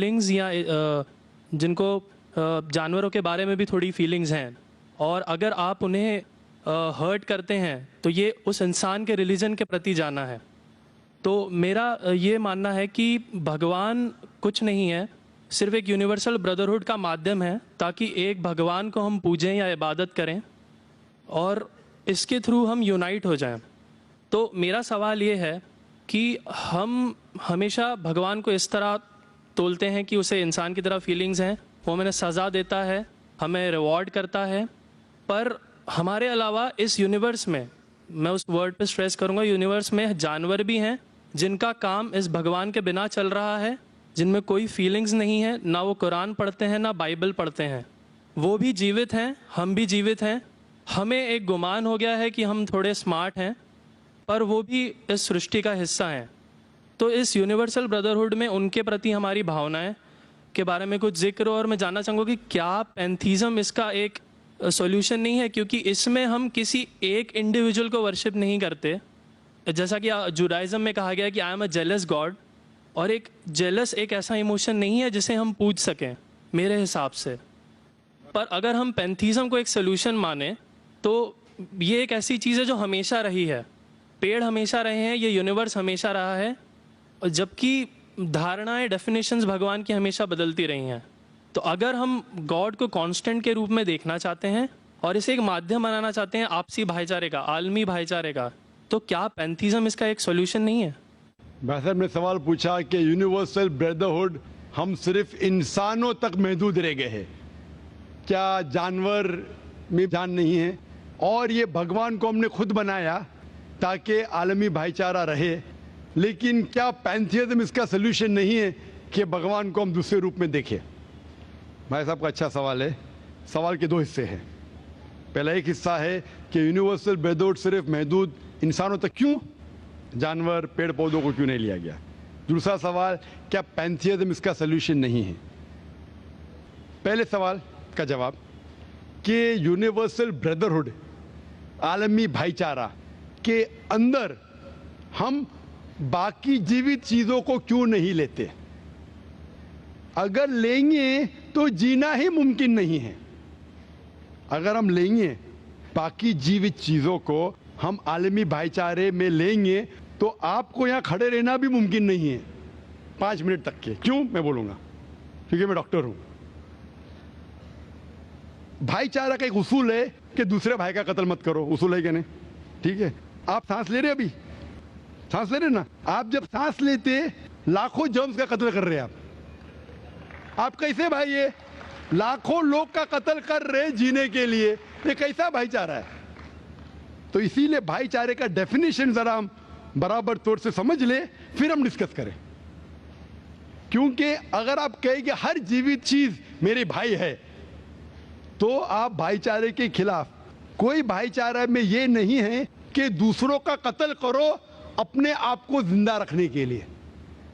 Feelings یا جن کو جانوروں کے بارے میں بھی تھوڑی فیلنگز ہیں، اور اگر آپ انہیں ہرٹ کرتے ہیں تو یہ اس انسان کے ریلیجن کے پرتی جانا ہے. تو میرا یہ ماننا ہے کہ بھگوان کچھ نہیں ہے، صرف ایک یونیورسل بردرہڈ کا مادھیم ہے تاکہ ایک بھگوان کو ہم پوجیں یا عبادت کریں اور اس کے تھرو ہم یونائٹ ہو جائیں. تو میرا سوال یہ ہے کہ ہم ہمیشہ بھگوان کو اس طرح تولتے ہیں کہ اسے انسان کی طرح فیلنگز ہیں، وہ ہمیں سزا دیتا ہے، ہمیں ریوارڈ کرتا ہے، پر ہمارے علاوہ اس یونیورس میں اس ورڈ پہ سٹریس کروں گا، یونیورس میں جانور بھی ہیں جن کا کام اس بھگوان کے بنا چل رہا ہے، جن میں کوئی فیلنگز نہیں ہے، نہ وہ قرآن پڑھتے ہیں نہ بائبل پڑھتے ہیں. وہ بھی جیوت ہیں، ہم بھی جیوت ہیں. ہمیں ایک گمان ہو گیا ہے کہ ہم تھوڑے سمارٹ ہیں، پر وہ بھی اس سرشٹی کا حصہ ہیں. تو اس یونیورسل بردرہڈ میں ان کے پرتی ہماری بھاونائیں کے بارے میں کچھ ذکر ہو، اور میں جاننا چاہوں گا کہ کیا پینتھیزم اس کا ایک سولوشن نہیں ہے، کیونکہ اس میں ہم کسی ایک انڈیویجول کو ورشپ نہیں کرتے. جیسا کہ جوڈائزم میں کہا گیا کہ I am a jealous God, اور ایک جیلس ایک ایسا ایموشن نہیں ہے جسے ہم پوج سکیں میرے حساب سے. پر اگر ہم پینتھیزم کو ایک سولوشن مانیں تو یہ ایک ایسی چیز ہے جو ہمیشہ رہی ہے. پیڑ ہمیشہ رہے ہیں، یہ یونیورس ہمیشہ رہا ہے، جبکہ دھارنائیں ڈیفینیشنز بھگوان کی ہمیشہ بدلتی رہی ہیں. تو اگر ہم گاڈ کو کانسٹنٹ کے روپ میں دیکھنا چاہتے ہیں اور اسے ایک مادھیم بنانا چاہتے ہیں آپسی بھائی چارے کا، عالمی بھائی چارے کا، تو کیا پینتھیزم اس کا ایک سولوشن نہیں ہے؟ بھائی صاحب نے سوال پوچھا کہ یونیورسل بردرہڈ ہم صرف انسانوں تک محدود رہ گئے ہیں، کیا جانور میں جان نہیں ہے؟ اور یہ بھگوان کو ہم نے خود بنایا تاکہ عالمی بھائی چارہ رہے، لیکن کیا پینتھیزم اس کا سلوشن نہیں ہے کہ بھگوان کو ہم دوسرے روپ میں دیکھیں؟ بھائی صاحب کا اچھا سوال ہے. سوال کے دو حصے ہیں. پہلا ایک حصہ ہے کہ یونیورسل بردرہڈ صرف محدود انسانوں تک کیوں، جانور پیڑ پودوں کو کیوں نہیں لیا گیا؟ دوسرا سوال، کیا پینتھیزم اس کا سلوشن نہیں ہے؟ پہلے سوال کا جواب کہ یونیورسل بردرہڈ، عالمی بھائی چارہ کے اندر ہم باقی جیوت چیزوں کو کیوں نہیں لیتے؟ اگر لیں گے تو جینا ہی ممکن نہیں ہے. اگر ہم لیں گے باقی جیوت چیزوں کو، ہم عالمی بھائی چارے میں لیں گے تو آپ کو یہاں کھڑے رہنا بھی ممکن نہیں ہے 5 منٹ تک کے. کیوں؟ میں بولوں گا، کیونکہ میں ڈاکٹر ہوں. بھائی چارہ کا ایک اصول ہے کہ دوسرے بھائی کا قتل مت کرو، اصول ہے کہ نہیں؟ ٹھیک ہے، آپ سانس لے رہے، ابھی سانس لے رہے نا، آپ جب سانس لیتے لاکھوں جرمز کا قتل کر رہے ہیں. آپ کیسے بھائی؟ یہ لاکھوں لوگ کا قتل کر رہے جینے کے لیے، یہ کیسا بھائی چارہ ہے؟ تو اسی لیے بھائی چارے کا ڈیفینیشن ذرا ہم برابر طور سے سمجھ لیں، پھر ہم ڈسکس کریں. کیونکہ اگر آپ کہیں کہ ہر جیوت چیز میرے بھائی ہے تو آپ بھائی چارے کے خلاف. کوئی بھائی چارہ میں یہ نہیں ہے کہ دوسروں کا قتل کرو اپنے آپ کو زندہ رکھنے کے لیے.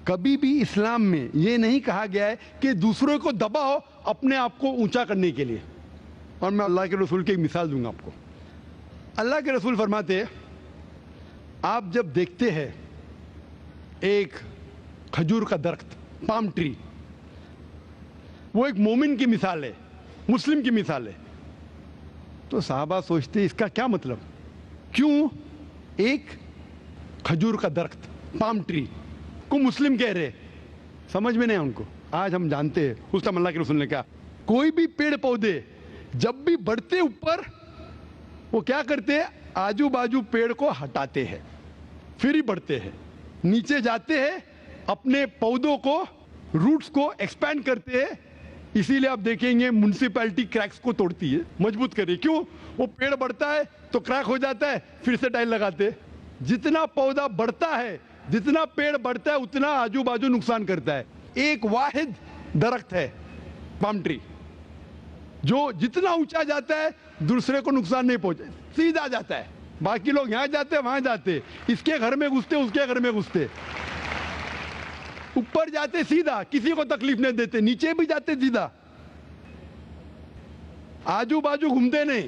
کبھی بھی اسلام میں یہ نہیں کہا گیا ہے کہ دوسروں کو دباؤ اپنے آپ کو اونچا کرنے کے لیے. اور میں اللہ کے رسول کی ایک مثال دوں گا آپ کو. اللہ کے رسول فرماتے ہیں، آپ جب دیکھتے ہیں ایک کھجور کا درخت، پام ٹری، وہ ایک مومن کی مثال ہے، مسلم کی مثال ہے، تو صحابہ سوچتے اس کا کیا مطلب؟ کیوں ایک کھجور کا درخت، پام ٹری کو مسلم کہہ رہے؟ سمجھ میں نہیں ان کو. آج ہم جانتے ہیں اس ٹائم اللہ کے رسول نے کہا کوئی بھی پیڑ پودے جب بھی بڑھتے اوپر، وہ کیا کرتے ہیں؟ آجو باجو پیڑ کو ہٹاتے ہیں، پھر ہی بڑھتے ہیں. نیچے جاتے ہیں، اپنے پودوں کو، روٹس کو ایکسپینڈ کرتے ہیں. اسی لیے آپ دیکھیں گے میونسپیلٹی کریکس کو توڑتی ہے، مضبوط کر رہی ہے. کیوں؟ وہ پیڑ بڑھتا ہے تو کریک ہو جاتا ہے، پھر سے ٹائل لگاتے. جتنا پودا بڑھتا ہے، جتنا پیڑ بڑھتا ہے، اتنا آجو باجو نقصان کرتا ہے. ایک واحد درخت ہے پام ٹری، جو جتنا اونچا جاتا ہے دوسرے کو نقصان نہیں پہنچے، سیدھا جاتا ہے. باقی لوگ یہاں جاتے وہاں جاتے، اس کے گھر میں گھستے اس کے گھر میں گھستے. اوپر جاتے سیدھا، کسی کو تکلیف نہیں دیتے، نیچے بھی جاتے سیدھا، آجو باجو گھومتے نہیں.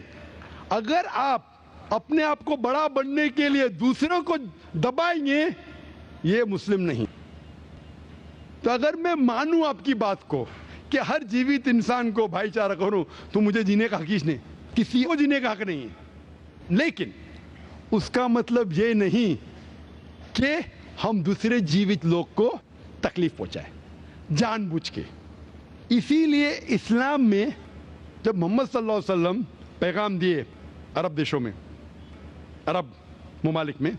اگر آپ اپنے آپ کو بڑا بننے کے لیے دوسروں کو دبائیں گے، یہ مسلم نہیں. تو اگر میں مانوں آپ کی بات کو کہ ہر جیوت انسان کو بھائی چارہ کروں تو مجھے جینے کا حق نہیں، کسی کو جینے کا حق نہیں ہے، لیکن اس کا مطلب یہ نہیں کہ ہم دوسرے جیوت لوگ کو تکلیف پہنچائیں جان بوجھ کے۔ اسی لیے اسلام میں جب محمد صلی اللہ علیہ وسلم پیغام دیے عرب دیشوں میں، عرب ممالک میں،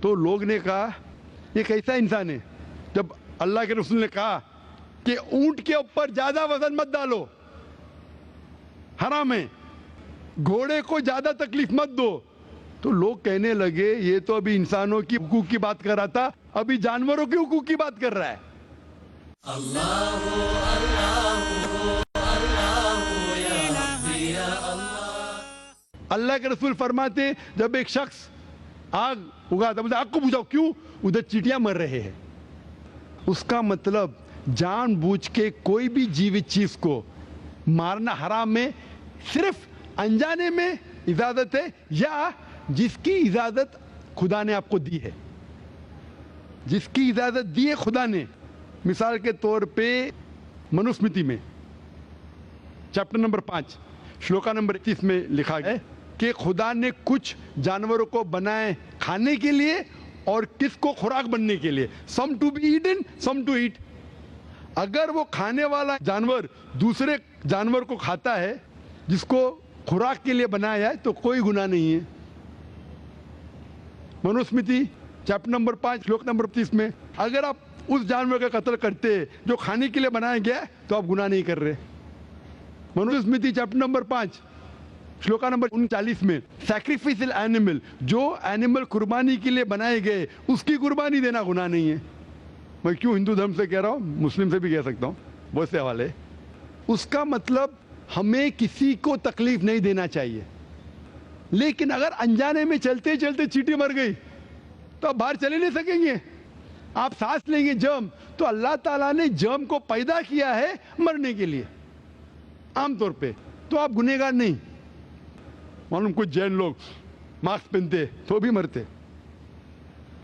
تو لوگ نے کہا یہ کیسا انسان ہے؟ جب اللہ کے رسول نے کہا کہ اونٹ کے اوپر زیادہ وزن مت ڈالو، حرام ہے، گھوڑے کو زیادہ تکلیف مت دو، تو لوگ کہنے لگے یہ تو ابھی انسانوں کی حقوق کی بات کر رہا تھا، ابھی جانوروں کے حقوق کی بات کر رہا ہے۔ اللہ کے رسول فرماتے جب ایک شخص آگ اگاتا، مجھے آگ کو بجھاؤ، کیوں؟ ادھر چیٹیاں مر رہے ہیں۔ اس کا مطلب جان بوجھ کے کوئی بھی جیوت چیز کو مارنا حرام ہے، صرف انجانے میں اجازت ہے یا جس کی اجازت خدا نے آپ کو دی ہے، جس کی اجازت دی ہے خدا نے۔ مثال کے طور پہ منوسمرتی میں چیپٹر نمبر 5 شلوکا نمبر 31 میں لکھا ہے کہ خدا نے کچھ جانوروں کو بنائے کھانے کے لیے اور کس کو خوراک بننے کے لیے، some to be eaten some to eat. اگر وہ کھانے والا جانور دوسرے جانور کو کھاتا ہے جس کو خوراک کے لیے بنایا ہے تو کوئی گناہ نہیں ہے۔ منوسمرتی چیپٹر نمبر 5 شلوک نمبر 30 میں اگر آپ اس جانور کا قتل کرتے جو کھانے کے لیے بنایا گیا تو آپ گناہ نہیں کر رہے۔ منوسمرتی چیپٹر نمبر 5 شلوکا نمبر 39 میں سیکریفائسل اینیمل، جو اینیمل قربانی کے لیے بنائے گئے اس کی قربانی دینا گناہ نہیں ہے۔ میں کیوں ہندو دھرم سے کہہ رہا ہوں، مسلم سے بھی کہہ سکتا ہوں، بہت سے حوالے۔ اس کا مطلب ہمیں کسی کو تکلیف نہیں دینا چاہیے، لیکن اگر انجانے میں چلتے چلتے چیٹی مر گئی تو آپ باہر چلے نہیں سکیں گے، آپ سانس لیں گے جرم، تو اللہ تعالیٰ نے جرم کو پیدا کیا ہے مرنے کے لیے عام طور پہ، تو آپ گنہگار نہیں۔ معلوم کچھ جین لوگ ماسک پہنتے تو بھی مرتے،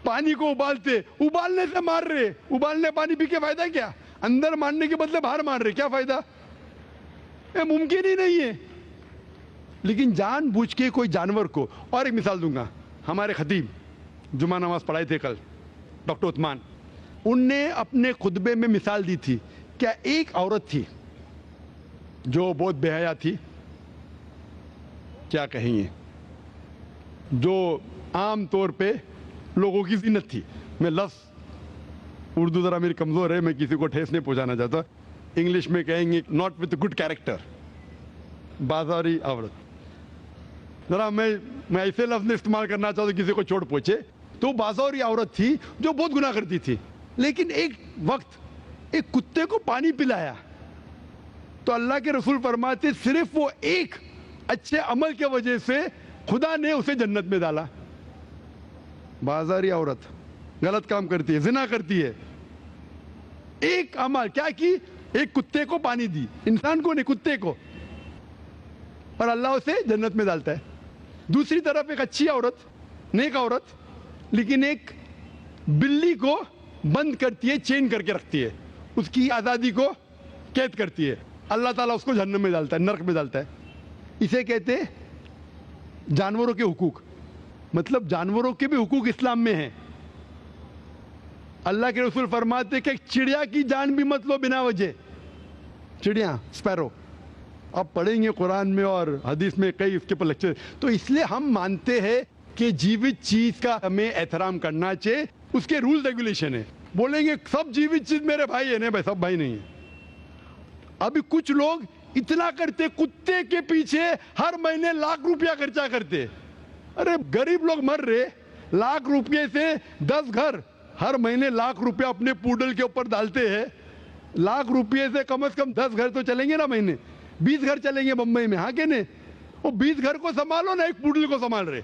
پانی کو ابالتے، ابالنے سے مار رہے، ابالنے پانی پی کے فائدہ کیا؟ اندر مارنے کے بدلے باہر مار رہے، کیا فائدہ؟ یہ ممکن ہی نہیں ہے۔ لیکن جان بوجھ کے کوئی جانور کو، اور ایک مثال دوں گا، ہمارے خطیب جمعہ نماز پڑھائے تھے کل ڈاکٹر عثمان، ان نے اپنے خطبے میں مثال دی تھی، کیا ایک عورت تھی جو بہت بے حیا تھی، کیا کہیں گے، جو عام طور پہ لوگوں کی زینت تھی۔ میں لفظ اردو ذرا میری کمزور ہے، میں کسی کو ٹھیس نہیں پہنچانا چاہتا، انگلش میں کہیں گے ناٹ وتھ گڈ کیریکٹر، بازاری عورت۔ ذرا میں ایسے لفظ نہیں استعمال کرنا چاہتا کسی کو چوٹ پہنچے، تو بازاری عورت تھی جو بہت گناہ کرتی تھی، لیکن ایک وقت ایک کتے کو پانی پلایا تو اللہ کے رسول فرماتے صرف وہ ایک اچھے عمل کی وجہ سے خدا نے اسے جنت میں ڈالا۔ بازاری عورت غلط کام کرتی ہے، زنا کرتی ہے، ایک عمل کیا کی، ایک کتے کو پانی دی، انسان کو نہیں کتے کو، اور اللہ اسے جنت میں ڈالتا ہے۔ دوسری طرف ایک اچھی عورت، نیک عورت، لیکن ایک بلی کو بند کرتی ہے، چین کر کے رکھتی ہے، اس کی آزادی کو قید کرتی ہے، اللہ تعالیٰ اس کو جہنم میں ڈالتا ہے، نرک میں ڈالتا ہے۔ اسے کہتے جانوروں کے حقوق، مطلب جانوروں کے بھی حقوق اسلام میں ہیں۔ اللہ کے رسول فرماتے کہ چڑیا کی جان بھی مت لو بنا وجہ، چڑیا اسپیرو، آپ پڑھیں گے قرآن میں اور حدیث میں کئی اس کے پر لیکچر۔ تو اس لیے ہم مانتے ہیں کہ جیوت چیز کا ہمیں احترام کرنا چاہیے، اس کے رول ریگولیشن ہے۔ بولیں گے سب جیوت چیز میرے بھائی ہیں، نہیں بھائی، سب بھائی نہیں ہیں۔ ابھی کچھ لوگ اتنا کرتے، کتے کے پیچھے ہر مہینے لاکھ روپیہ خرچہ کرتے، ارے غریب لوگ مر رہے، لاکھ روپے سے 10 گھر ہر مہینے لاکھ روپیہ اپنے پوڈل کے اوپر ڈالتے ہیں، لاکھ روپے سے کم از کم 10 گھر تو چلیں گے نا مہینے، 20 گھر چلیں گے بمبئی میں، ہاں کہ نہیں؟ وہ 20 گھر کو سنبھالو نا، ایک پوڈل کو سنبھال رہے،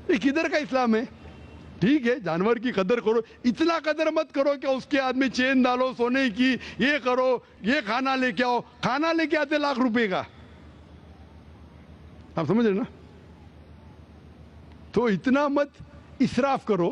یہ کدھر کا اسلام ہے؟ ٹھیک ہے جانور کی قدر کرو، اتنا قدر مت کرو کہ اس کے ہاتھ میں چین ڈالو سونے کی، یہ کرو، یہ کھانا لے کے آؤ، کھانا لے کے آتے لاکھ روپے کا، آپ سمجھ رہے نا؟ تو اتنا مت اسراف کرو